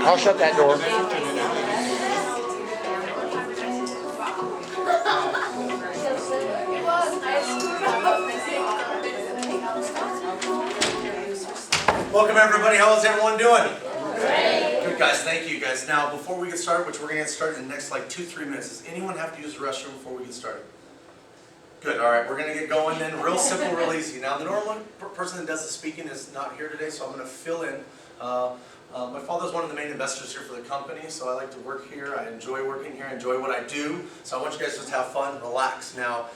I'll shut that door. Welcome everybody. How is everyone doing? Great. Good guys. Thank you guys. Now before we get started, which we're going to get started in the next like 2-3 minutes, does anyone have to use the restroom before we get started? Good. All right. We're going to get going then. Real simple, real easy. Now the normal person that does the speaking is not here today, so I'm going to fill in. My father's one of the main investors here for the company, so I like to work here. I enjoy working here. I enjoy what I do. So I want you guys to just have fun, relax. Now,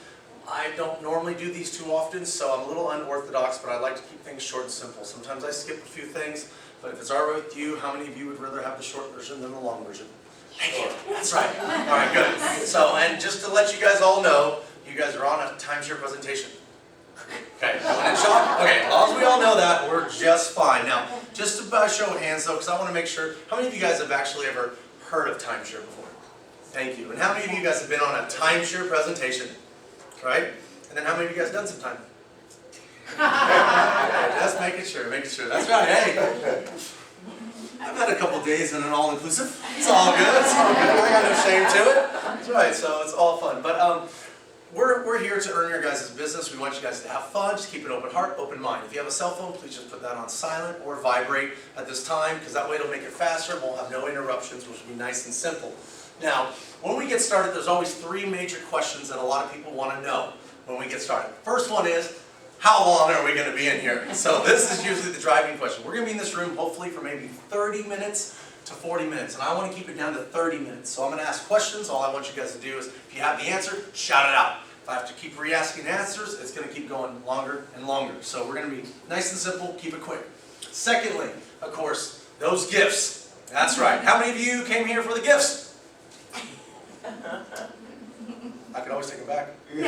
I don't normally do these too often, so I'm a little unorthodox, but I like to keep things short and simple. Sometimes I skip a few things, but if it's all right with you, how many of you would rather have the short version than the long version? Thank you. That's right. All right, good. So, and just to let you guys all know, you guys are on a timeshare presentation. Okay, no one in shock? Okay, as long as we all know that, we're just fine. Now, just by show of hands though, because I want to make sure, how many of you guys have actually ever heard of timeshare before? Thank you. And how many of you guys have been on a timeshare presentation? Right? And then how many of you guys done some time? Just making sure. That's right. Hey, I've had a couple days in an all-inclusive. It's all good. I got no shame to it. That's right. So it's all fun. But we're here to earn your guys' business. We want you guys to have fun. Just keep an open heart, open mind. If you have a cell phone, please just put that on silent or vibrate at this time, because that way it'll make it faster. We'll have no interruptions, which will be nice and simple. Now, when we get started, there's always 3 major questions that a lot of people want to know when we get started. First one is, how long are we going to be in here? So this is usually the driving question. We're going to be in this room hopefully for maybe 30 minutes to 40 minutes, and I want to keep it down to 30 minutes. So I'm going to ask questions. All I want you guys to do is, if you have the answer, shout it out. If I have to keep re-asking answers, it's going to keep going longer and longer. So we're going to be nice and simple, keep it quick. Secondly, of course, those gifts. That's right. How many of you came here for the gifts? I can always take it back. No.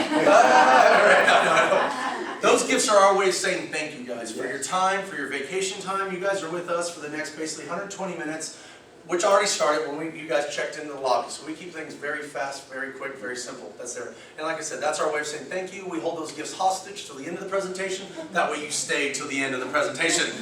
Those gifts are our way of saying thank you guys for your time, for your vacation time. You guys are with us for the next basically 120 minutes, which already started when you guys checked into the lobby. So we keep things very fast, very quick, very simple. That's there. And like I said, that's our way of saying thank you. We hold those gifts hostage till the end of the presentation. That way you stay till the end of the presentation.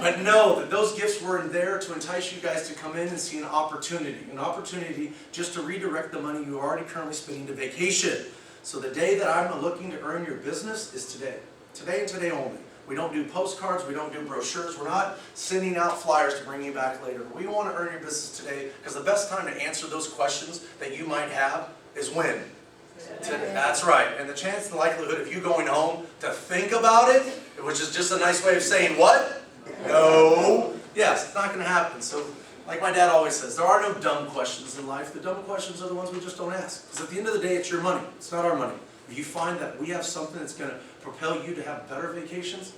But know that those gifts were in there to entice you guys to come in and see an opportunity just to redirect the money you are already currently spending to vacation. So the day that I'm looking to earn your business is today. Today and today only. We don't do postcards, we don't do brochures, we're not sending out flyers to bring you back later. We want to earn your business today, because the best time to answer those questions that you might have is when? Today. That's right. And the chance and likelihood of you going home to think about it, which is just a nice way of saying what? No. Yes, it's not going to happen. So, like my dad always says, there are no dumb questions in life. The dumb questions are the ones we just don't ask. Because at the end of the day, it's your money. It's not our money. If you find that we have something that's going to propel you to have better vacations,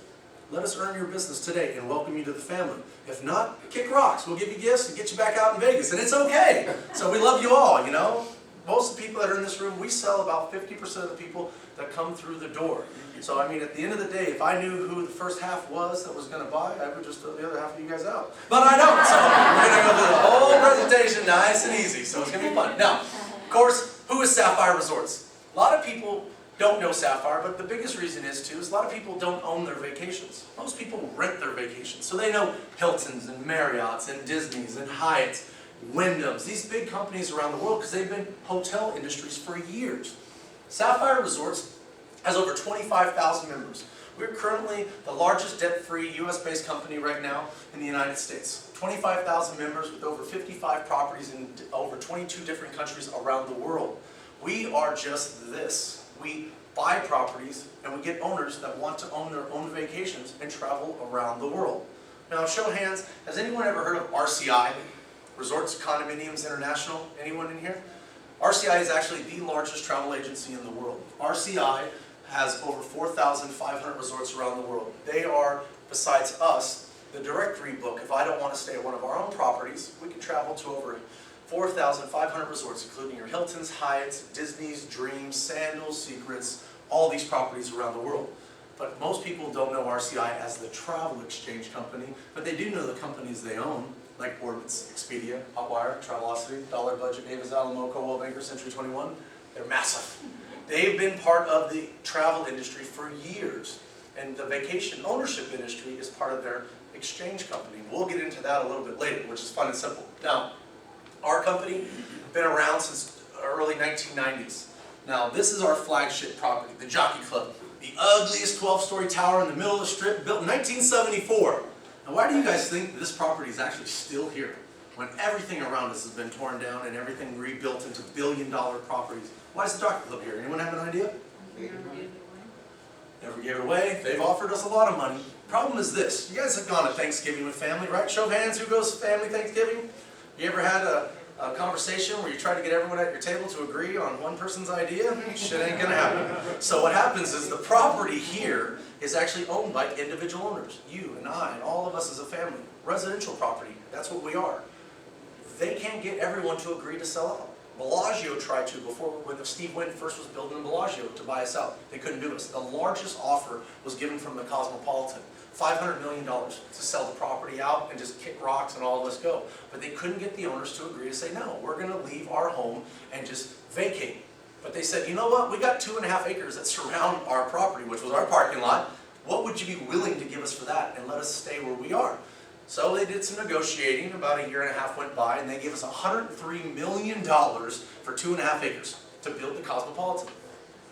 let us earn your business today and welcome you to the family. If not, kick rocks. We'll give you gifts and get you back out in Vegas. And it's okay. So we love you all, you know. Most of the people that are in this room, we sell about 50% of the people that come through the door. So, I mean, at the end of the day, if I knew who the first half was that was going to buy, I would just throw the other half of you guys out. But I don't. So we're going to go through the whole presentation nice and easy. So it's going to be fun. Now, of course, who is Sapphire Resorts? A lot of people don't know Sapphire, but the biggest reason is a lot of people don't own their vacations. Most people rent their vacations. So they know Hiltons and Marriotts and Disneys and Hyatts, Wyndhams, these big companies around the world, because they've been hotel industries for years. Sapphire Resorts has over 25,000 members. We're currently the largest debt-free US-based company right now in the United States. 25,000 members with over 55 properties in over 22 different countries around the world. We are just this. We buy properties and we get owners that want to own their own vacations and travel around the world. Now, show of hands, has anyone ever heard of RCI? Resorts Condominiums International? Anyone in here? RCI is actually the largest travel agency in the world. RCI has over 4,500 resorts around the world. They are, besides us, the directory book. If I don't want to stay at one of our own properties, we can travel to over 4,500 resorts, including your Hiltons, Hyatts, Disneys, Dreams, Sandals, Secrets, all these properties around the world. But most people don't know RCI as the travel exchange company, but they do know the companies they own, like Orbitz, Expedia, Hotwire, Travelocity, Dollar Budget, Avis, Alamo, Coldwell Banker, Century 21. They're massive. They've been part of the travel industry for years, and the vacation ownership industry is part of their exchange company. We'll get into that a little bit later, which is fun and simple. Now, our company, been around since early 1990s. Now, this is our flagship property, the Jockey Club. The ugliest 12-story tower in the middle of the strip, built in 1974. Now, why do you guys think this property is actually still here, when everything around us has been torn down and everything rebuilt into billion-dollar properties? Why is the Jockey Club here? Anyone have an idea? Never gave it away. They've offered us a lot of money. Problem is this, you guys have gone to Thanksgiving with family, right? Show of hands, who goes to family Thanksgiving? You ever had a conversation where you try to get everyone at your table to agree on one person's idea? Shit ain't gonna happen. So what happens is the property here is actually owned by individual owners. You and I and all of us as a family. Residential property, that's what we are. They can't get everyone to agree to sell out. Bellagio tried to before, when Steve Wynn first was building Bellagio, to buy us out. They couldn't do it. The largest offer was given from the Cosmopolitan. $500 million to sell the property out and just kick rocks and all of us go. But they couldn't get the owners to agree to say, no, we're going to leave our home and just vacate. But they said, you know what, we got 2.5 acres that surround our property, which was our parking lot. What would you be willing to give us for that and let us stay where we are? So they did some negotiating, about 1.5 years went by, and they gave us $103 million for 2.5 acres to build the Cosmopolitan.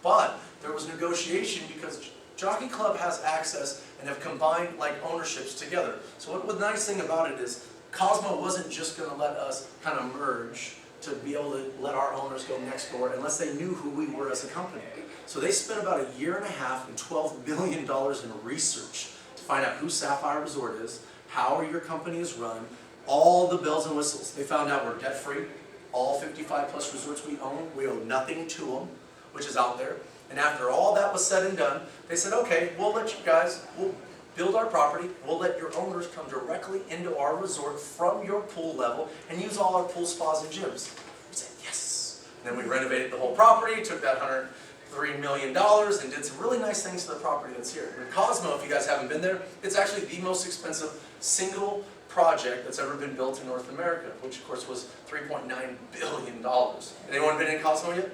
But there was negotiation because Jockey Club has access and have combined like ownerships together. So what the nice thing about it is Cosmo wasn't just going to let us kind of merge to be able to let our owners go next door unless they knew who we were as a company. So they spent about 1.5 years and $12 million in research to find out who Sapphire Resort is, how your company is run, all the bells and whistles. They found out we're debt-free. All 55 plus resorts we owe nothing to them, which is out there. And after all that was said and done, they said, okay, we'll let you guys, we'll build our property, we'll let your owners come directly into our resort from your pool level and use all our pool spas and gyms. We said, yes. And then we renovated the whole property, took that $103 million and did some really nice things to the property that's here. And Cosmo, if you guys haven't been there, it's actually the most expensive single project that's ever been built in North America, which of course was $3.9 billion. Anyone been in Cosmo yet?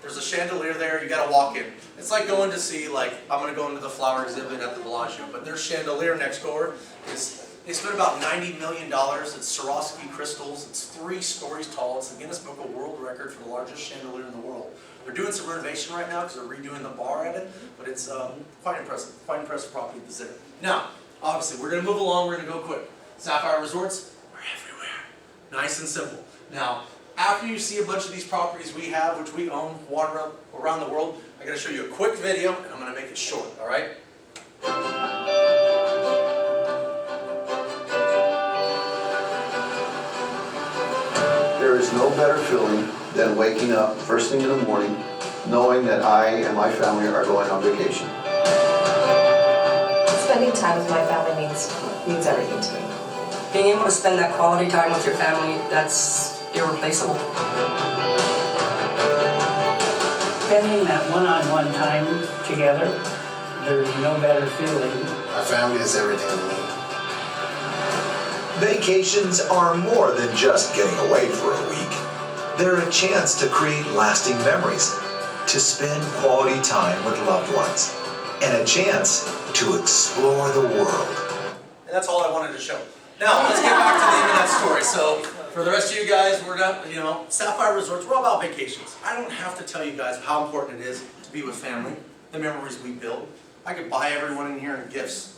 There's a chandelier there, you gotta walk in. It's like going to see, like, I'm gonna go into the flower exhibit at the Bellagio, but their chandelier next door is, they spent about $90 million. It's Swarovski crystals, it's 3 stories tall. It's the Guinness Book of World Record for the largest chandelier in the world. They're doing some renovation right now because they're redoing the bar at it, but it's quite impressive property that's there. Now, obviously, we're gonna move along, we're gonna go quick. Sapphire Resorts, we're everywhere. Nice and simple. Now, after you see a bunch of these properties we have, which we own, water around the world, I gotta show you a quick video, and I'm gonna make it short, all right? There is no better feeling than waking up first thing in the morning, knowing that I and my family are going on vacation. Spending time with my family means everything to me. Being able to spend that quality time with your family, that's irreplaceable. Spending that one-on-one time together, there's no better feeling. My family is everything to me. Vacations are more than just getting away for a week. They're a chance to create lasting memories, to spend quality time with loved ones, and a chance to explore the world. And that's all I wanted to show. Now, let's get back to the end of that story. So, for the rest of you guys, we're not, Sapphire Resorts, we're all about vacations. I don't have to tell you guys how important it is to be with family, the memories we build. I could buy everyone in here gifts.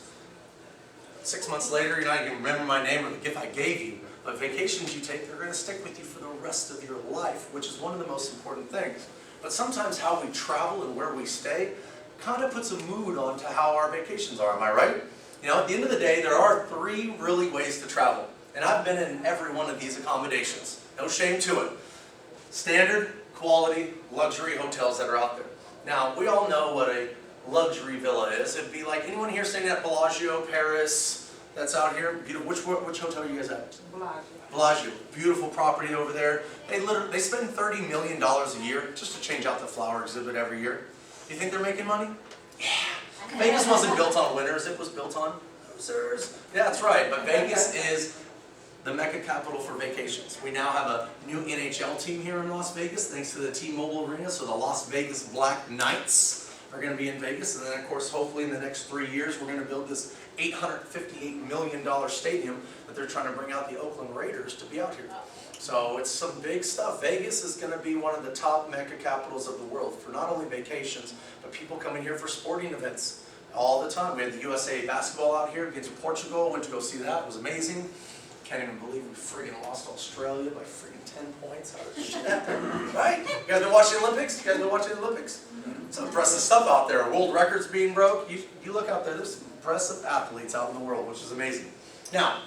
6 months later, you're not even remember my name or the gift I gave you. But vacations you take, they're going to stick with you for the rest of your life, which is one of the most important things. But sometimes how we travel and where we stay kind of puts a mood onto how our vacations are, am I right? At the end of the day, there are 3 really ways to travel. And I've been in every one of these accommodations. No shame to it. Standard, quality, luxury hotels that are out there. Now, we all know what a luxury villa is. It'd be like anyone here staying at Bellagio, Paris, that's out here. Beautiful. Which hotel are you guys at? Bellagio. Beautiful property over there. They spend $30 million a year just to change out the flower exhibit every year. You think they're making money? Yeah. Vegas wasn't built on winners, it was built on losers. Yeah, that's right, but Vegas is the Mecca capital for vacations. We now have a new NHL team here in Las Vegas, thanks to the T-Mobile Arena, so the Las Vegas Black Knights are gonna be in Vegas, and then of course, hopefully in the next 3 years, we're gonna build this $858 million stadium that they're trying to bring out the Oakland Raiders to be out here. So it's some big stuff. Vegas is gonna be one of the top mecca capitals of the world for not only vacations, but people coming here for sporting events all the time. We had the USA basketball out here against Portugal, went to go see that, it was amazing. Can't even believe we friggin' lost Australia by friggin' 10 points. How did shit happen? Right? You guys been watching the Olympics? You guys been watching the Olympics? Some impressive stuff out there. World records being broke. You look out there, there's some impressive athletes out in the world, which is amazing. Now,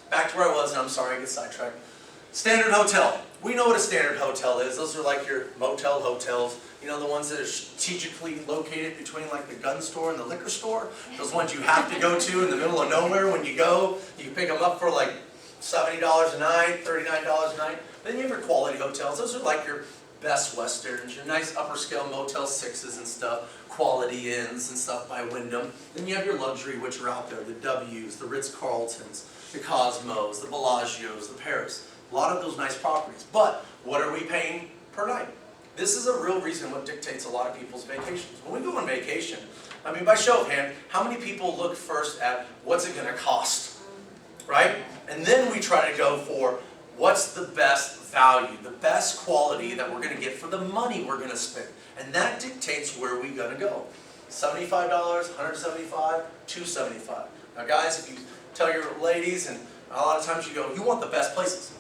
back to where I was, and I'm sorry I get sidetracked. Standard hotel. We know what a standard hotel is. Those are like your motel hotels. You know, the ones that are strategically located between like the gun store and the liquor store. Those ones you have to go to in the middle of nowhere when you go. You pick them up for like $70 a night, $39 a night. Then you have your quality hotels. Those are like your Best Westerns, your nice upper scale Motel 6s and stuff, Quality Inns and stuff by Wyndham. Then you have your luxury, which are out there, the W's, the Ritz-Carltons, the Cosmos, the Bellagios, the Paris. A lot of those nice properties. But what are we paying per night? This is a real reason what dictates a lot of people's vacations. When we go on vacation, I mean, by show of hand, how many people look first at what's it gonna cost, right? And then we try to go for what's the best value, the best quality that we're gonna get for the money we're gonna spend. And that dictates where we're gonna go. $75, $175, $275. Now guys, if you tell your ladies, and a lot of times you go, you want the best places.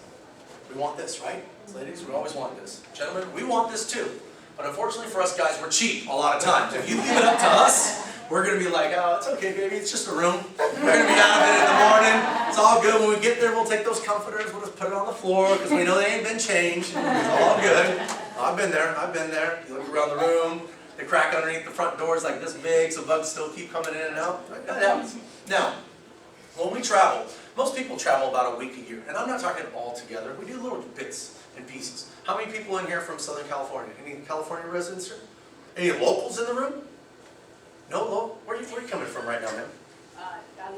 We want this, right? Ladies, we always want this. Gentlemen, we want this too. But unfortunately for us guys, we're cheap a lot of times. If you leave it up to us, we're going to be like, oh, it's okay, baby, it's just a room. We're going to be out of it in the morning. It's all good. When we get there, we'll take those comforters, we'll just put it on the floor because we know they ain't been changed. It's all good. I've been there. You look around the room, the crack underneath the front door is like this big, so bugs still keep coming in and out. That happens. Now, when we travel, most people travel about a week a year. And I'm not talking all together. We do little bits and pieces. How many people in here from Southern California? Any California residents here? Any locals in the room? No local? Where are you coming from right now, ma'am? I'm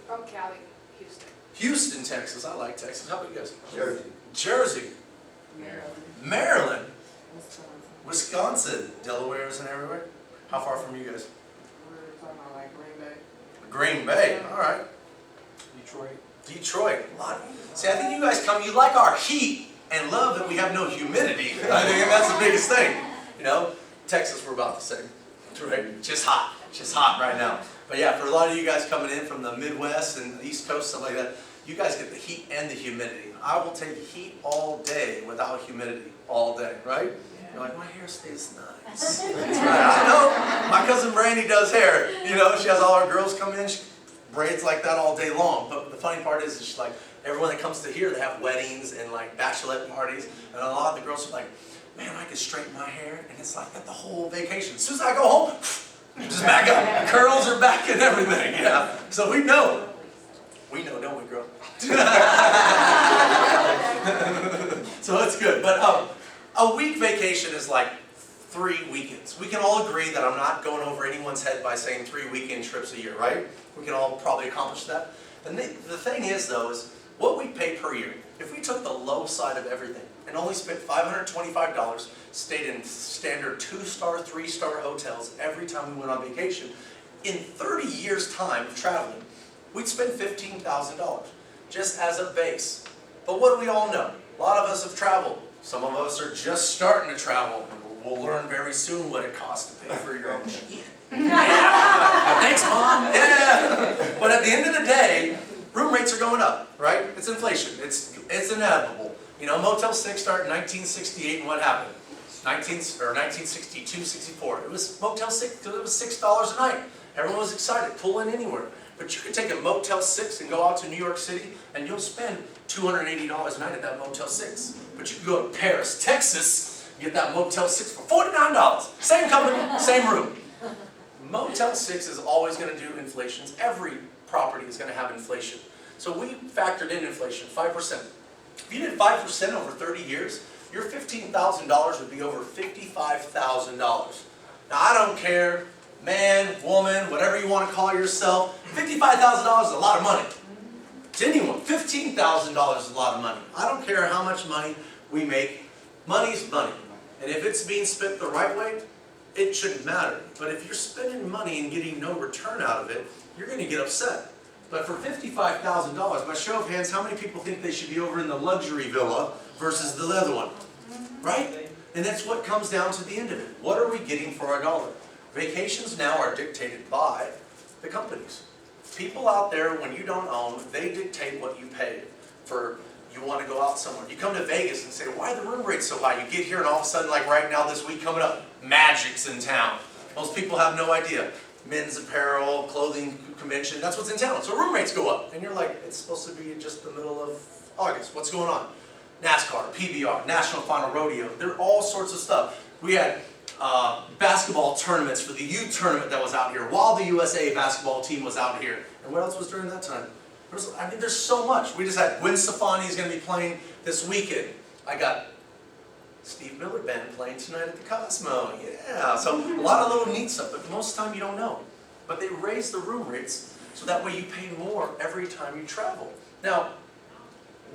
from Cali, Houston. Houston, Texas. I like Texas. How about you guys? Jersey. Jersey. Maryland. Wisconsin. Delaware isn't everywhere. How far from you guys? We're talking about like Green Bay. Green Bay. All right. Detroit. A lot. See, I think you guys come, you like our heat and love that we have no humidity. I think that's the biggest thing. You know, Texas, we're about the same. Right? Just hot right now. But yeah, for a lot of you guys coming in from the Midwest and the East Coast, stuff like that, you guys get the heat and the humidity. I will take heat all day without humidity all day, right? You're like, my hair stays nice. That's right. I know. My cousin Brandy does hair. You know, she has all her girls come in, she braids like that all day long. But the funny part is she's like, everyone that comes to here, they have weddings and like bachelorette parties, and a lot of the girls are like, man, I could straighten my hair, and it's like that the whole vacation. As soon as I go home, just back up. Curls are back and everything, yeah. So we know. We know, don't we, girl? So it's good. But a week vacation is like 3 weekends. We can all agree that I'm not going over anyone's head by saying 3 weekend trips a year, right? We can all probably accomplish that. And the thing is, though, is what we pay per year. If we took the low side of everything and only spent $525, stayed in standard 2-star, 3-star hotels every time we went on vacation, in 30 years' time of traveling, we'd spend $15,000 just as a base. But what do we all know? A lot of us have traveled. Some of us are just starting to travel. We'll learn very soon what it costs to pay for your own shit. Yeah. Thanks, Mom. Yeah. But at the end of the day, room rates are going up, right? It's inflation. It's inevitable. You know, Motel 6 started in 1968, and what happened? 1962, 64. It was Motel 6 because it was $6 a night. Everyone was excited, pull in anywhere. But you could take a Motel 6 and go out to New York City, and you'll spend $280 a night at that Motel 6. But you can go to Paris, Texas, and get that Motel 6 for $49. Same company, same room. Motel 6 is always going to do inflations. Every property is going to have inflation. So we factored in inflation, 5%. If you did 5% over 30 years, your $15,000 would be over $55,000. Now I don't care, man, woman, whatever you want to call yourself, $55,000 is a lot of money. To anyone, $15,000 is a lot of money. I don't care how much money we make, money's money. And if it's being spent the right way, it shouldn't matter. But if you're spending money and getting no return out of it, you're gonna get upset. But for $55,000, by show of hands, how many people think they should be over in the luxury villa versus the other one? Right? And that's what comes down to the end of it. What are we getting for our dollar? Vacations now are dictated by the companies. People out there, when you don't own, they dictate what you pay for. You want to go out somewhere. You come to Vegas and say, why are the room rates so high? You get here and all of a sudden, like right now, this week coming up, Magic's in town. Most people have no idea. Men's apparel, clothing convention, that's what's in town. So room rates go up. And you're like, it's supposed to be just the middle of August. What's going on? NASCAR, PBR, National Final Rodeo. There are all sorts of stuff. We had basketball tournaments for the youth tournament that was out here while the USA basketball team was out here. And what else was during that time? There's so much. We just had Gwen Stefani is going to be playing this weekend. I got Steve Miller Band playing tonight at the Cosmo. Yeah, so a lot of little neat stuff, but most of the time you don't know. But they raise the room rates so that way you pay more every time you travel. Now,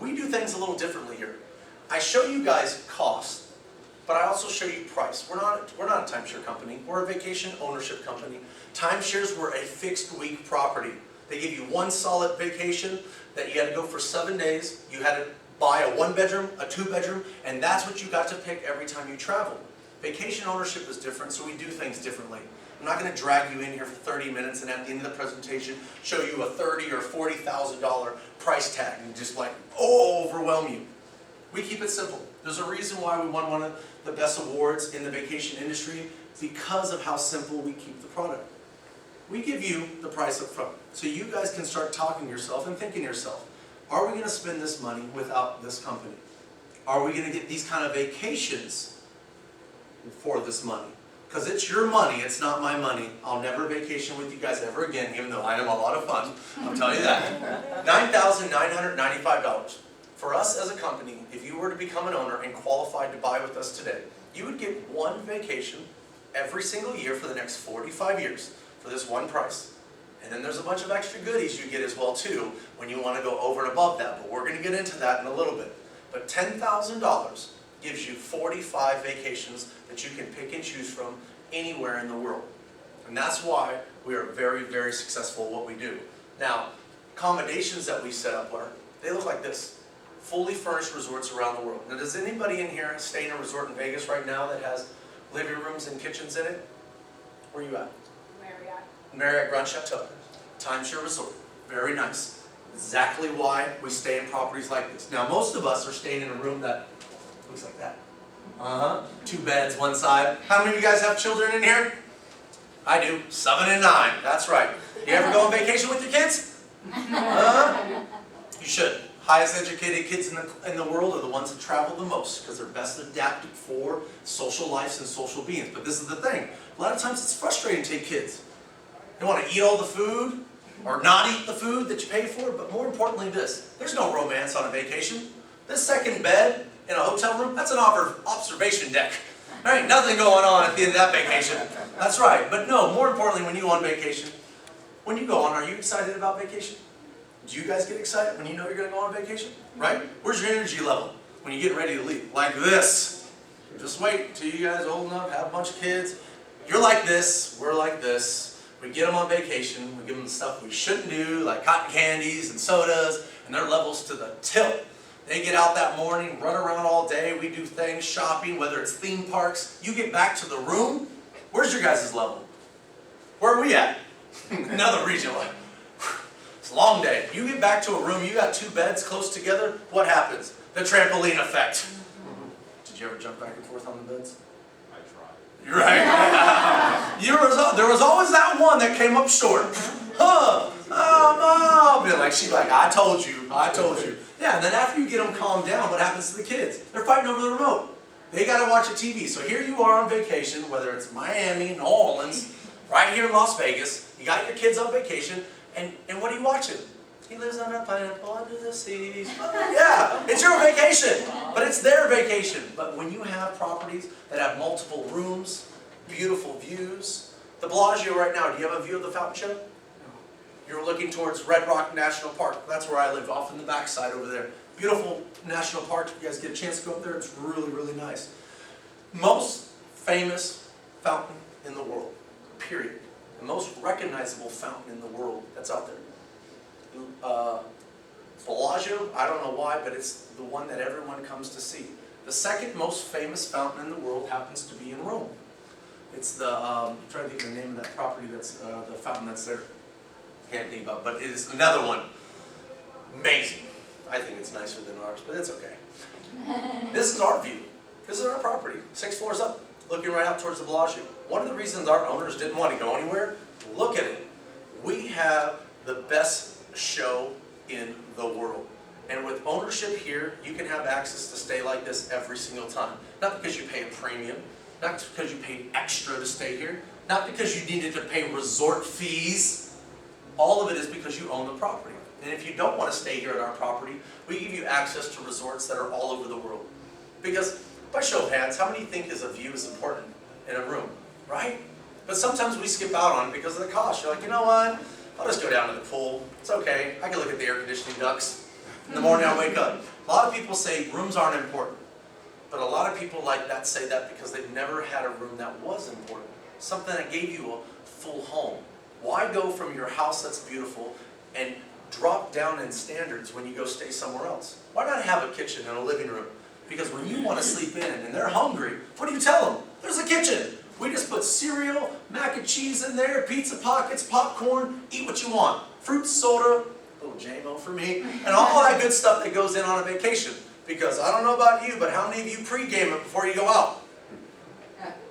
we do things a little differently here. I show you guys cost, but I also show you price. We're not a timeshare company. We're a vacation ownership company. Timeshares were a fixed week property. They give you one solid vacation that you had to go for 7 days. You had to buy a 1-bedroom, a 2-bedroom, and that's what you got to pick every time you travel. Vacation ownership is different, so we do things differently. I'm not going to drag you in here for 30 minutes and at the end of the presentation show you a $30,000 or $40,000 price tag and just like, overwhelm you. We keep it simple. There's a reason why we won one of the best awards in the vacation industry because of how simple we keep the product. We give you the price up front, so you guys can start talking to yourself and thinking to yourself, are we going to spend this money without this company? Are we going to get these kind of vacations for this money? Because it's your money, it's not my money. I'll never vacation with you guys ever again, even though I am a lot of fun. I'll tell you that. $9,995. For us as a company, if you were to become an owner and qualified to buy with us today, you would get one vacation every single year for the next 45 years for this one price. And then there's a bunch of extra goodies you get as well too when you want to go over and above that. But we're going to get into that in a little bit. But $10,000 gives you 45 vacations that you can pick and choose from anywhere in the world. And that's why we are very, very successful at what we do. Now, accommodations that we set up they look like this. Fully furnished resorts around the world. Now, does anybody in here stay in a resort in Vegas right now that has living rooms and kitchens in it? Where are you at? Marriott Grand Chateau. Timeshare resort. Very nice. Exactly why we stay in properties like this. Now, most of us are staying in a room that looks like that. 2 beds, one side. How many of you guys have children in here? I do. 7 and 9. That's right. You ever go on vacation with your kids? You should. Highest educated kids in the world are the ones that travel the most because they're best adapted for social lives and social beings. But this is the thing. A lot of times it's frustrating to take kids. They want to eat all the food or not eat the food that you pay for. But more importantly this, there's no romance on a vacation. This second bed in a hotel room, that's an observation deck. There ain't nothing going on at the end of that vacation. That's right. But no, more importantly, when you go on vacation, when you go on, are you excited about vacation? Do you guys get excited when you know you're going to go on vacation? Right? Where's your energy level when you're getting ready to leave? Like this. Just wait until you guys are old enough, have a bunch of kids. You're like this, we're like this. We get them on vacation, we give them stuff we shouldn't do, like cotton candies and sodas, and their level's to the tilt. They get out that morning, run around all day, we do things, shopping, whether it's theme parks. You get back to the room, where's your guys' level? Where are we at? Another region, like, it's a long day. You get back to a room, you got 2 beds close together, what happens? The trampoline effect. Did you ever jump back and forth on the beds? I tried. You're right. There was always that one that came up short. Huh? Oh, Mom! She's like, I told you. Yeah, and then after you get them calmed down, what happens to the kids? They're fighting over the remote. They got to watch a TV. So here you are on vacation, whether it's Miami, New Orleans, right here in Las Vegas. You got your kids on vacation, and what are you watching? He lives on a pineapple under the sea. Yeah, it's your vacation, but it's their vacation. But when you have properties that have multiple rooms, beautiful views, the Bellagio right now, do you have a view of the fountain show? You're looking towards Red Rock National Park. That's where I live, off in the backside over there. Beautiful national park. If you guys get a chance to go up there, it's really, really nice. Most famous fountain in the world, period. The most recognizable fountain in the world that's out there. Bellagio, I don't know why, but it's the one that everyone comes to see. The second most famous fountain in the world happens to be in Rome. It's the, I'm trying to think of the name of that property that's, the fountain that's there. Can't think about, but it is another one. Amazing. I think it's nicer than ours, but it's okay. This is our view. This is our property, 6 floors up, looking right out towards the Bellagio. One of the reasons our owners didn't want to go anywhere, look at it. We have the best show in the world. And with ownership here, you can have access to stay like this every single time. Not because you pay a premium, not because you paid extra to stay here, not because you needed to pay resort fees. All of it is because you own the property. And if you don't want to stay here at our property, we give you access to resorts that are all over the world. Because, by show of hands, how many think a view is important in a room, right? But sometimes we skip out on it because of the cost. You're like, you know what? I'll just go down to the pool. It's okay. I can look at the air conditioning ducts. In the morning I wake up. A lot of people say rooms aren't important. But a lot of people like that say that because they've never had a room that was important. Something that gave you a full home. Why go from your house that's beautiful and drop down in standards when you go stay somewhere else? Why not have a kitchen and a living room? Because when you want to sleep in and they're hungry, what do you tell them? There's a kitchen. We just put cereal, mac and cheese in there, pizza pockets, popcorn, eat what you want. Fruit, soda, a little J-Mo for me, and all that good stuff that goes in on a vacation. Because I don't know about you, but how many of you pre-game it before you go out?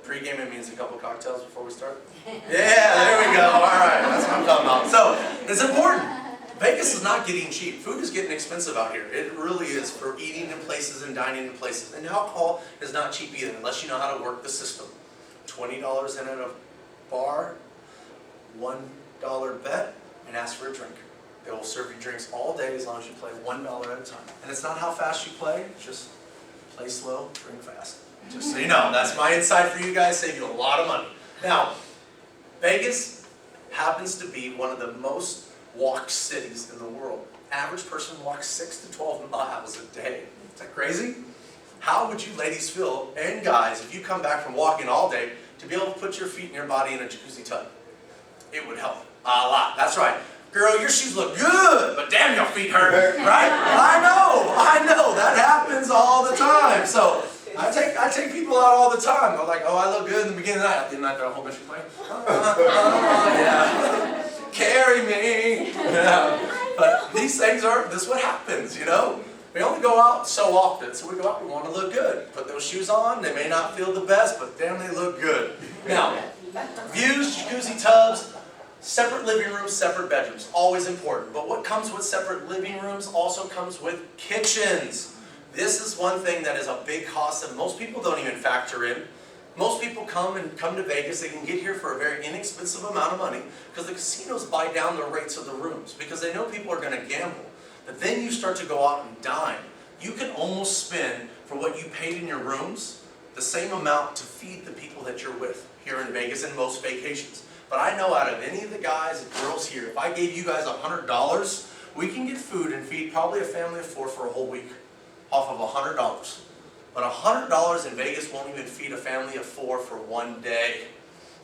Pre-game it means a couple cocktails before we start? Yeah, there we go. All right, that's what I'm talking about. So, it's important. Vegas is not getting cheap. Food is getting expensive out here. It really is for eating in places and dining in places. And alcohol is not cheap either, unless you know how to work the system. $20 in at a bar, $1 bet, and ask for a drink. They will serve you drinks all day as long as you play $1 at a time. And it's not how fast you play, it's just play slow, drink fast. Just so you know, that's my insight for you guys, save you a lot of money. Now, Vegas happens to be one of the most walked cities in the world. Average person walks 6 to 12 miles a day. Is that crazy? How would you ladies feel, and guys, if you come back from walking all day, to be able to put your feet and your body in a jacuzzi tub? It would help a lot. That's right. Girl, your shoes look good, but damn, your feet hurt, right? I know, that happens all the time. So I take people out all the time. They're like, oh, I look good in the beginning of the night. At the end of the night, they're a whole bunch of playing. Yeah. Carry me. Yeah. But these things this is what happens, you know? We only go out so often, so we go out, we want to look good. Put those shoes on, they may not feel the best, but damn, they look good. Now, views, jacuzzi tubs, separate living rooms, separate bedrooms, always important. But what comes with separate living rooms also comes with kitchens. This is one thing that is a big cost that most people don't even factor in. Most people come to Vegas, they can get here for a very inexpensive amount of money because the casinos buy down the rates of the rooms because they know people are going to gamble. But then you start to go out and dine. You can almost spend, for what you paid in your rooms, the same amount to feed the people that you're with here in Vegas and most vacations. But I know out of any of the guys and girls here, if I gave you guys $100, we can get food and feed probably a family of 4 for a whole week off of $100. But $100 in Vegas won't even feed a family of 4 for one day.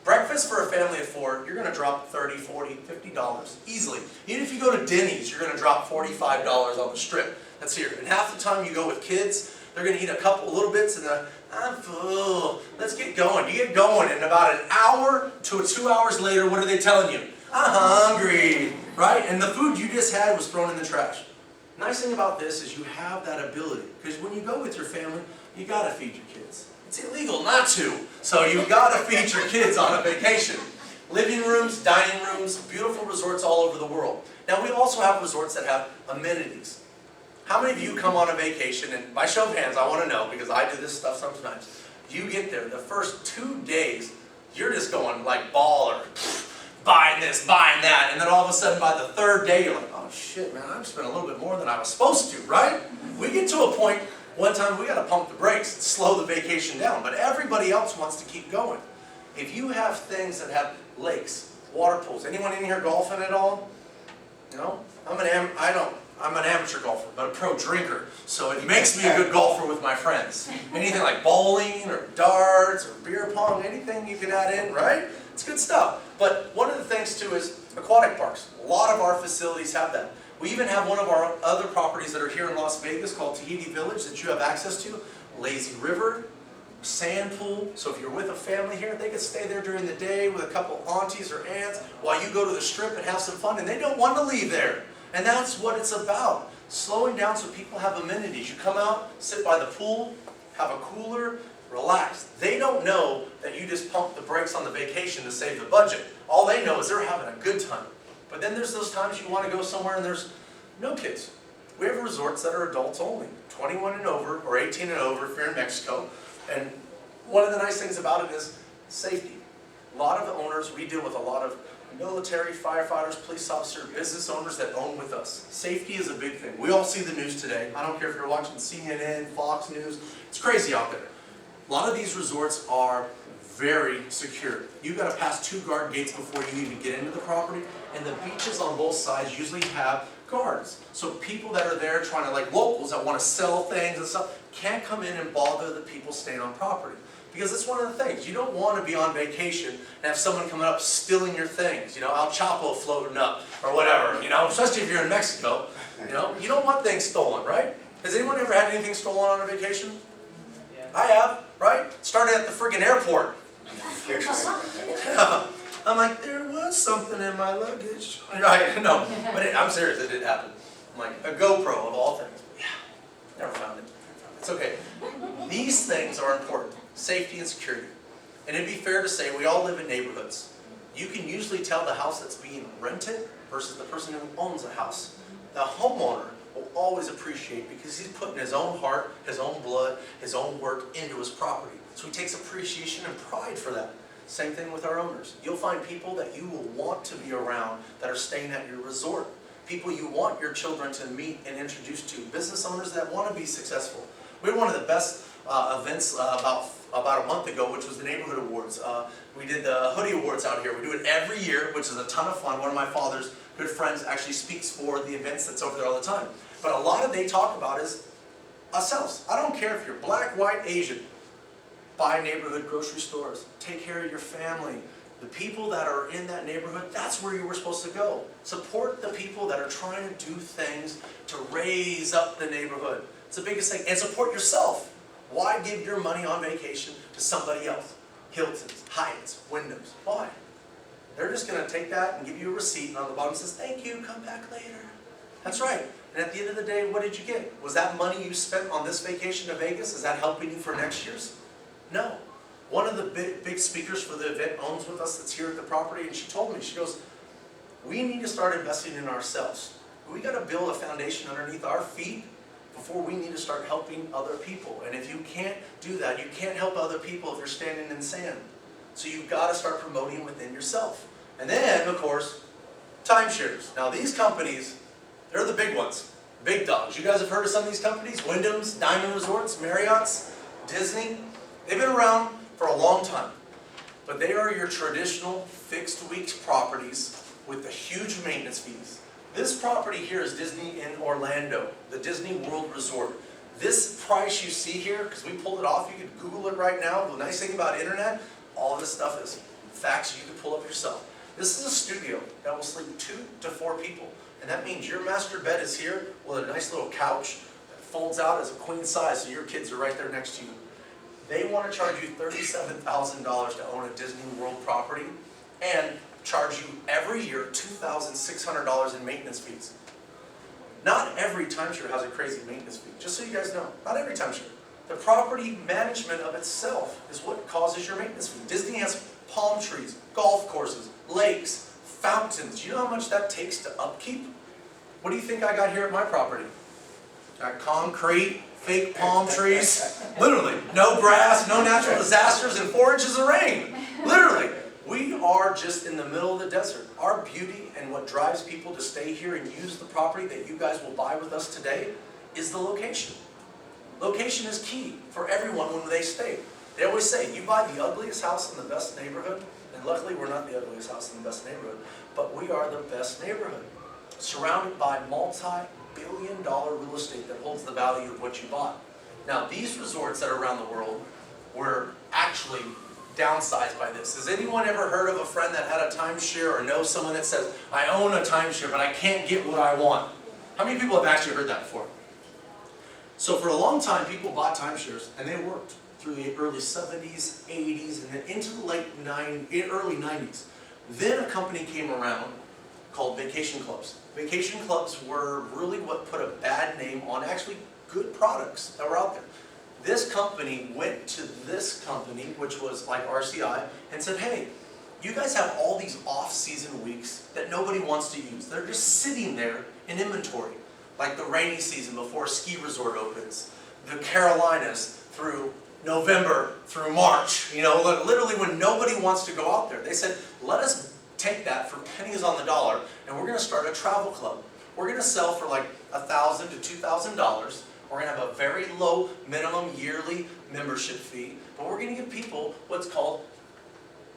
Breakfast for a family of 4, you're going to drop $30, $40, $50 easily. Even if you go to Denny's, you're going to drop $45 on the strip. That's here. And half the time you go with kids, they're going to eat a little bits and I'm full. Let's get going. You get going and about an hour to 2 hours later, what are they telling you? I'm hungry, right? And the food you just had was thrown in the trash. Nice thing about this is you have that ability because when you go with your family, you got to feed your kids. It's illegal not to, so you've got to feed your kids on a vacation. Living rooms, dining rooms, beautiful resorts all over the world. Now we also have resorts that have amenities. How many of you come on a vacation, and by show of hands I want to know because I do this stuff sometimes. You get there, the first 2 days, you're just going like baller, buying this, buying that, and then all of a sudden by the 3rd day you're like, oh shit man, I've spent a little bit more than I was supposed to, right? We get to a point, one time we got to pump the brakes and slow the vacation down, but everybody else wants to keep going. If you have things that have lakes, water pools, anyone in here golfing at all? No? I I'm an amateur golfer, but a pro drinker, so it makes me a good golfer with my friends. Anything like bowling or darts or beer pong, anything you can add in, right? It's good stuff. But one of the things too is aquatic parks. A lot of our facilities have that. We even have one of our other properties that are here in Las Vegas called Tahiti Village that you have access to. Lazy River, sand pool. So if you're with a family here, they can stay there during the day with a couple aunties or aunts while you go to the strip and have some fun, and they don't want to leave there. And that's what it's about. Slowing down so people have amenities. You come out, sit by the pool, have a cooler, relax. They don't know that you just pump the brakes on the vacation to save the budget. All they know is they're having a good time. But then there's those times you want to go somewhere and there's no kids. We have resorts that are adults only, 21 and over, or 18 and over if you're in Mexico. And one of the nice things about it is safety. A lot of the owners, we deal with a lot of military, firefighters, police officers, business owners that own with us. Safety is a big thing. We all see the news today. I don't care if you're watching CNN, Fox News. It's crazy out there. A lot of these resorts are very secure. You've got to pass 2 guard gates before you even get into the property. And the beaches on both sides usually have guards. So people that are there trying to, like locals that want to sell things and stuff, can't come in and bother the people staying on property. Because it's one of the things, you don't want to be on vacation and have someone coming up stealing your things, you know, El Chapo floating up or whatever, you know, especially if you're in Mexico, you don't want things stolen, right? Has anyone ever had anything stolen on a vacation? Yeah. I have, right? Started at the friggin' airport. I'm like, there was something in my luggage. Right? No, but I'm serious, it did happen. I'm like, a GoPro of all things. Yeah, never found it. It's okay. These things are important. Safety and security. And it'd be fair to say we all live in neighborhoods. You can usually tell the house that's being rented versus the person who owns the house. The homeowner will always appreciate because he's putting his own heart, his own blood, his own work into his property. So he takes appreciation and pride for that. Same thing with our owners. You'll find people that you will want to be around that are staying at your resort. People you want your children to meet and introduce to. Business owners that want to be successful. We had one of the best events about a month ago, which was the Neighborhood Awards. We did the Hoodie Awards out here. We do it every year, which is a ton of fun. One of my father's good friends actually speaks for the events that's over there all the time. But a lot of they talk about is ourselves. I don't care if you're black, white, Asian. Buy neighborhood grocery stores. Take care of your family. The people that are in that neighborhood, that's where you were supposed to go. Support the people that are trying to do things to raise up the neighborhood. It's the biggest thing. And support yourself. Why give your money on vacation to somebody else? Hilton's, Hyatt's, Wyndham's. Why? They're just going to take that and give you a receipt, and on the bottom says, thank you, come back later. That's right. And at the end of the day, what did you get? Was that money you spent on this vacation to Vegas, is that helping you for next year's? No. One of the big speakers for the event owns with us that's here at the property, and she told me, she goes, we need to start investing in ourselves. We got to build a foundation underneath our feet before we need to start helping other people. And if you can't do that, you can't help other people if you're standing in sand. So you've got to start promoting within yourself. And then, of course, timeshares. Now these companies, they're the big ones, big dogs. You guys have heard of some of these companies? Wyndham's, Diamond Resorts, Marriott's, Disney. They've been around for a long time. But they are your traditional fixed weeks properties with the huge maintenance fees. This property here is Disney in Orlando, the Disney World Resort. This price you see here, because we pulled it off, you can Google it right now. The nice thing about internet, all of this stuff is facts you can pull up yourself. This is a studio that will sleep 2 to 4 people. And that means your master bed is here with a nice little couch that folds out as a queen size so your kids are right there next to you. They want to charge you $37,000 to own a Disney World property and charge you every year $2,600 in maintenance fees. Not every timeshare has a crazy maintenance fee, just so you guys know. Not every timeshare. The property management of itself is what causes your maintenance fee. Disney has palm trees, golf courses, lakes, fountains. You know how much that takes to upkeep? What do you think I got here at my property? Got concrete, fake palm trees, literally, no grass, no natural disasters, and 4 inches of rain. Literally. We are just in the middle of the desert. Our beauty and what drives people to stay here and use the property that you guys will buy with us today is the location. Location is key for everyone when they stay. They always say, you buy the ugliest house in the best neighborhood, and luckily we're not the ugliest house in the best neighborhood, but we are the best neighborhood. Surrounded by billion-dollar real estate that holds the value of what you bought. Now, these resorts that are around the world were actually downsized by this. Has anyone ever heard of a friend that had a timeshare or know someone that says, I own a timeshare, but I can't get what I want? How many people have actually heard that before? So for a long time, people bought timeshares, and they worked through the early 70s, 80s, and then into the early 90s. Then a company came around called vacation clubs. Vacation clubs were really what put a bad name on actually good products that were out there. This company went to this company, which was like RCI, and said, hey, you guys have all these off-season weeks that nobody wants to use. They're just sitting there in inventory, like the rainy season before a ski resort opens, the Carolinas through November through March, literally when nobody wants to go out there. They said, let us take that for pennies on the dollar, and we're going to start a travel club. We're going to sell for like $1,000 to $2,000. We're going to have a very low minimum yearly membership fee, but we're going to give people what's called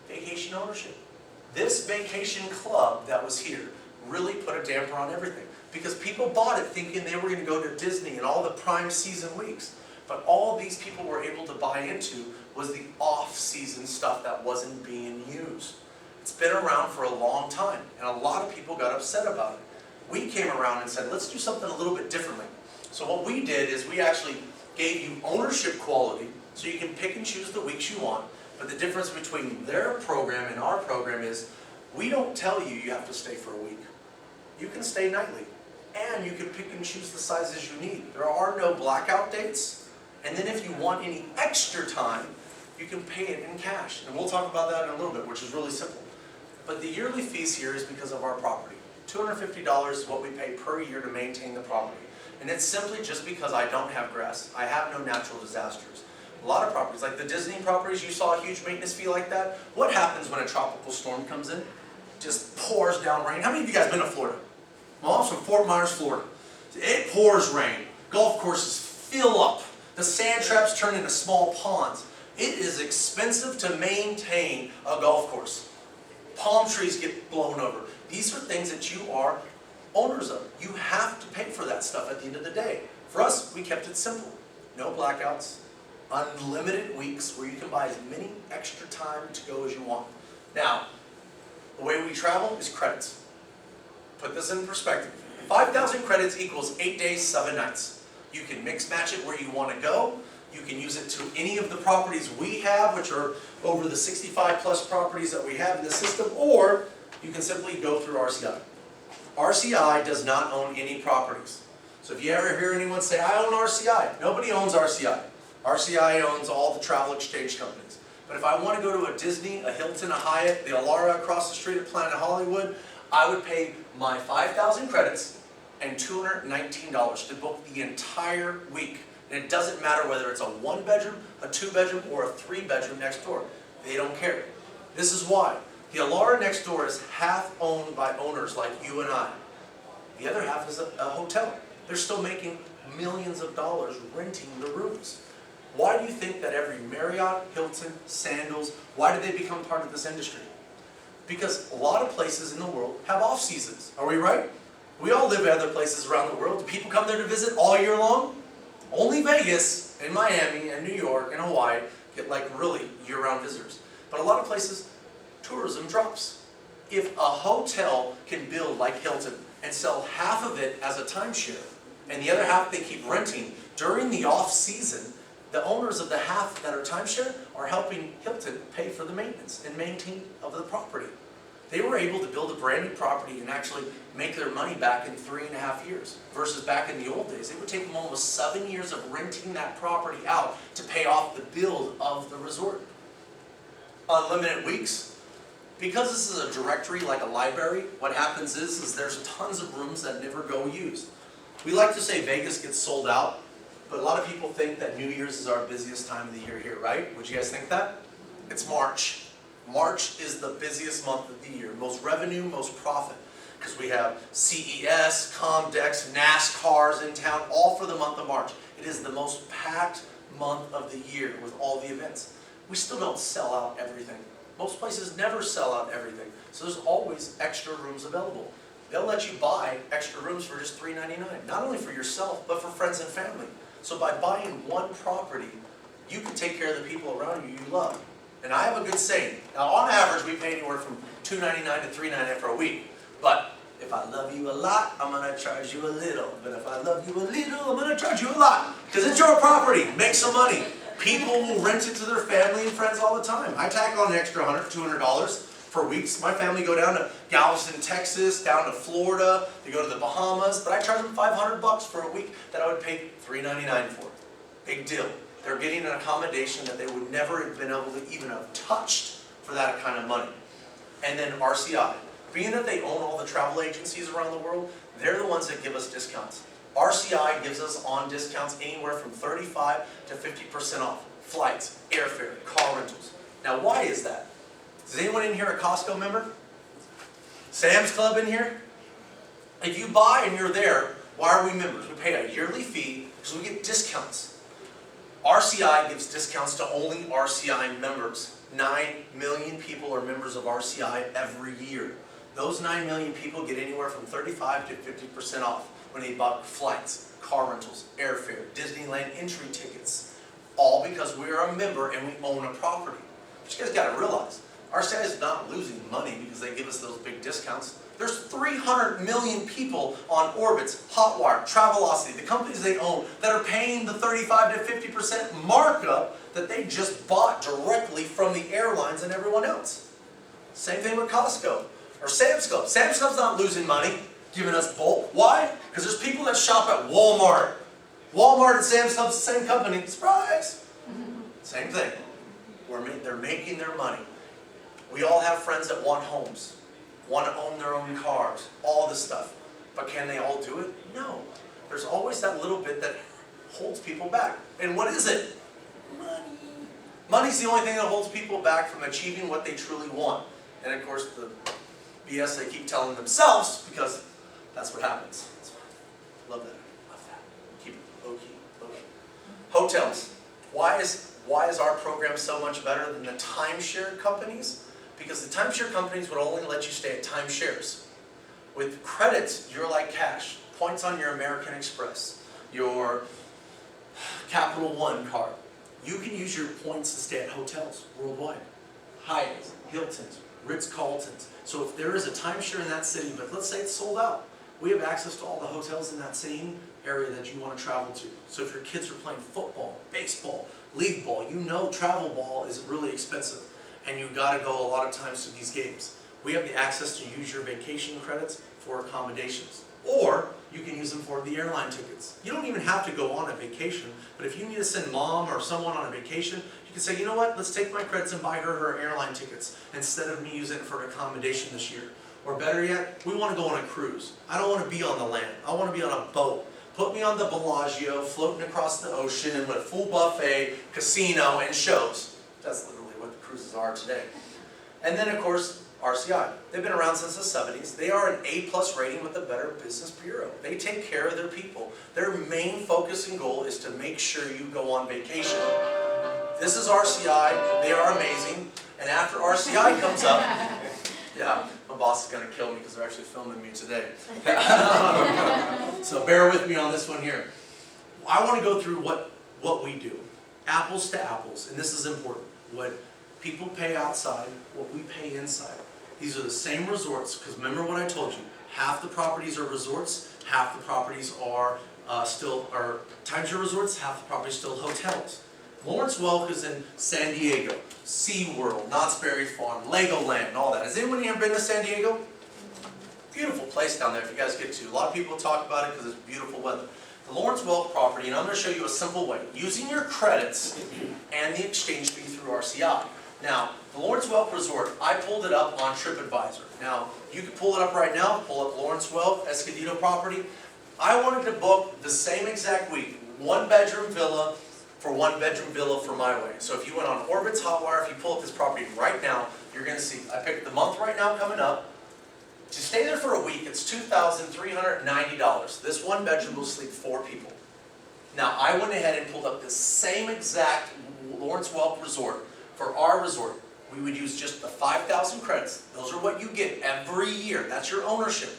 vacation ownership. This vacation club that was here really put a damper on everything because people bought it thinking they were going to go to Disney and all the prime season weeks. But all these people were able to buy into was the off-season stuff that wasn't being used. It's been around for a long time, and a lot of people got upset about it. We came around and said, let's do something a little bit differently. So what we did is we actually gave you ownership quality, so you can pick and choose the weeks you want. But the difference between their program and our program is we don't tell you you have to stay for a week. You can stay nightly, and you can pick and choose the sizes you need. There are no blackout dates, and then if you want any extra time, you can pay it in cash. And we'll talk about that in a little bit, which is really simple. But the yearly fees here is because of our property. $250 is what we pay per year to maintain the property. And it's simply just because I don't have grass. I have no natural disasters. A lot of properties, like the Disney properties, you saw a huge maintenance fee like that. What happens when a tropical storm comes in? Just pours down rain. How many of you guys been to Florida? My mom's from Fort Myers, Florida. It pours rain. Golf courses fill up. The sand traps turn into small ponds. It is expensive to maintain a golf course. Palm trees get blown over. These are things that you are owners of. You have to pay for that stuff at the end of the day. For us, we kept it simple. No blackouts, unlimited weeks where you can buy as many extra time to go as you want. Now, the way we travel is credits. Put this in perspective. 5,000 credits equals 8 days, 7 nights. You can mix match it where you want to go. You can use it to any of the properties we have, which are over the 65 plus properties that we have in the system, or you can simply go through RCI. RCI does not own any properties. So if you ever hear anyone say, I own RCI, nobody owns RCI. RCI owns all the travel exchange companies. But if I want to go to a Disney, a Hilton, a Hyatt, the Alara across the street at Planet Hollywood, I would pay my 5,000 credits and $219 to book the entire week. And it doesn't matter whether it's a 1-bedroom, a 2-bedroom, or a 3-bedroom next door. They don't care. This is why. The Alara next door is half owned by owners like you and I. The other half is a hotel. They're still making millions of dollars renting the rooms. Why do you think that every Marriott, Hilton, Sandals, why did they become part of this industry? Because a lot of places in the world have off seasons. Are we right? We all live in other places around the world. Do people come there to visit all year long? Only Vegas and Miami and New York and Hawaii get like really year-round visitors. But a lot of places, tourism drops. If a hotel can build like Hilton and sell half of it as a timeshare and the other half they keep renting during the off-season, the owners of the half that are timeshare are helping Hilton pay for the maintenance and maintain of the property. They were able to build a brand new property and actually make their money back in 3.5 years. Versus back in the old days, it would take them almost 7 years of renting that property out to pay off the build of the resort. Unlimited weeks. Because this is a directory like a library, what happens is there's tons of rooms that never go used. We like to say Vegas gets sold out, but a lot of people think that New Year's is our busiest time of the year here, right? Would you guys think that? It's March. March is the busiest month of the year. Most revenue, most profit. Because we have CES, Comdex, NASCARs in town, all for the month of March. It is the most packed month of the year with all the events. We still don't sell out everything. Most places never sell out everything. So there's always extra rooms available. they'll let you buy extra rooms for just $3.99, not only for yourself, but for friends and family. So by buying one property, you can take care of the people around you you love. And I have a good saying. Now, on average, we pay anywhere from $2.99 to $3.99 for a week. But if I love you a lot, I'm going to charge you a little. But if I love you a little, I'm going to charge you a lot. Because it's your property. Make some money. People will rent it to their family and friends all the time. I tack on an extra $100, $200 for weeks. My family go down to Galveston, Texas, down to Florida. They go to the Bahamas. But I charge them $500 for a week that I would pay $3.99 for. Big deal. They're getting an accommodation that they would never have been able to even have touched for that kind of money. And then RCI. Being that they own all the travel agencies around the world, they're the ones that give us discounts. RCI gives us on discounts anywhere from 35 to 50% off. Flights, airfare, car rentals. Now why is that? Is anyone in here a Costco member? Sam's Club in here? If you buy and you're there, why are we members? We pay a yearly fee because we get discounts. RCI gives discounts to only RCI members. 9 million people are members of RCI every year. Those 9 million people get anywhere from 35 to 50% off when they buy flights, car rentals, airfare, Disneyland entry tickets. All because we are a member and we own a property. But you guys got to realize, RCI is not losing money because they give us those big discounts. There's 300 million people on Orbitz, Hotwire, Travelocity, the companies they own, that are paying the 35 to 50% markup that they just bought directly from the airlines and everyone else. Same thing with Costco or Sam's Club. Sam's Club's not losing money giving us bulk. Why? Because there's people that shop at Walmart. Walmart and Sam's Club's the same company. Surprise! Same thing. They're making their money. We all have friends that want homes, want to own their own cars, all this stuff. But can they all do it? No. There's always that little bit that holds people back. And what is it? Money. Money's the only thing that holds people back from achieving what they truly want. And of course, the BS they keep telling themselves, because that's what happens. Love that. Love that. Keep it low-key, low-key. Hotels. Why is our program so much better than the timeshare companies? Because the timeshare companies would only let you stay at timeshares. With credits, you're like cash. Points on your American Express, your Capital One card. You can use your points to stay at hotels worldwide. Hyatt's, Hilton's, Ritz-Carlton's. So if there is a timeshare in that city, but let's say it's sold out, we have access to all the hotels in that same area that you want to travel to. So if your kids are playing football, baseball, league ball, you know travel ball is really expensive. And you've got to go a lot of times to these games. We have the access to use your vacation credits for accommodations. Or you can use them for the airline tickets. You don't even have to go on a vacation, but if you need to send mom or someone on a vacation, you can say, you know what, let's take my credits and buy her airline tickets instead of me using it for an accommodation this year. Or better yet, we want to go on a cruise. I don't want to be on the land. I want to be on a boat. Put me on the Bellagio, floating across the ocean and with full buffet, casino, and shows. That's literally what the cruises are today. And then, of course, RCI. They've been around since the 70s. They are an A+ rating with the Better Business Bureau. They take care of their people. Their main focus and goal is to make sure you go on vacation. This is RCI. They are amazing. And after RCI comes up, yeah, my boss is going to kill me because they're actually filming me today. So bear with me on this one here. I want to go through what we do. Apples to apples. And this is important. What people pay outside, what we pay inside. These are the same resorts, because remember what I told you. Half the properties are resorts, half the properties are timeshare resorts, half the properties still hotels. Lawrence Welk is in San Diego, SeaWorld, Knott's Berry Farm, Legoland, and all that. Has anyone here been to San Diego? Beautiful place down there if you guys get to. A lot of people talk about it because it's beautiful weather. The Lawrence Welk property, and I'm going to show you a simple way. Using your credits and the exchange fee through RCI. Now, the Lawrence Welk Resort, I pulled it up on TripAdvisor. Now, you can pull it up right now, pull up Lawrence Welk, Escondido property. I wanted to book the same exact week, 1-bedroom villa for 1-bedroom villa for my way. So if you went on Orbitz Hotwire, if you pull up this property right now, you're going to see, I picked the month right now coming up. To stay there for a week, it's $2,390. This 1-bedroom will sleep 4 people. Now, I went ahead and pulled up the same exact Lawrence Welk Resort. For our resort, we would use just the 5,000 credits. Those are what you get every year. That's your ownership.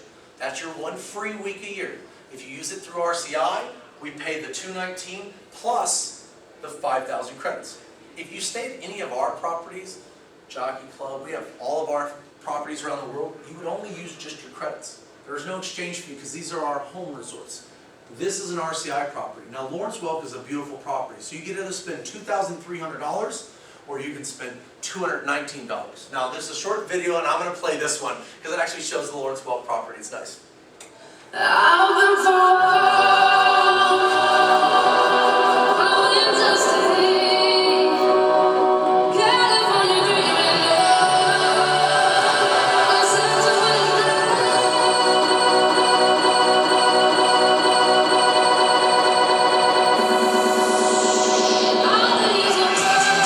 That's your one free week a year. If you use it through RCI, we pay the $219 plus the 5,000 credits. If you stay at any of our properties, Jockey Club, we have all of our properties around the world, you would only use just your credits. There's no exchange fee because these are our home resorts. This is an RCI property. Now Lawrence Welk is a beautiful property, so you get to spend $2,300 or you can spend $219. Now this is a short video and I'm going to play this one because it actually shows the Lawrence Welk property. It's nice. I've been falling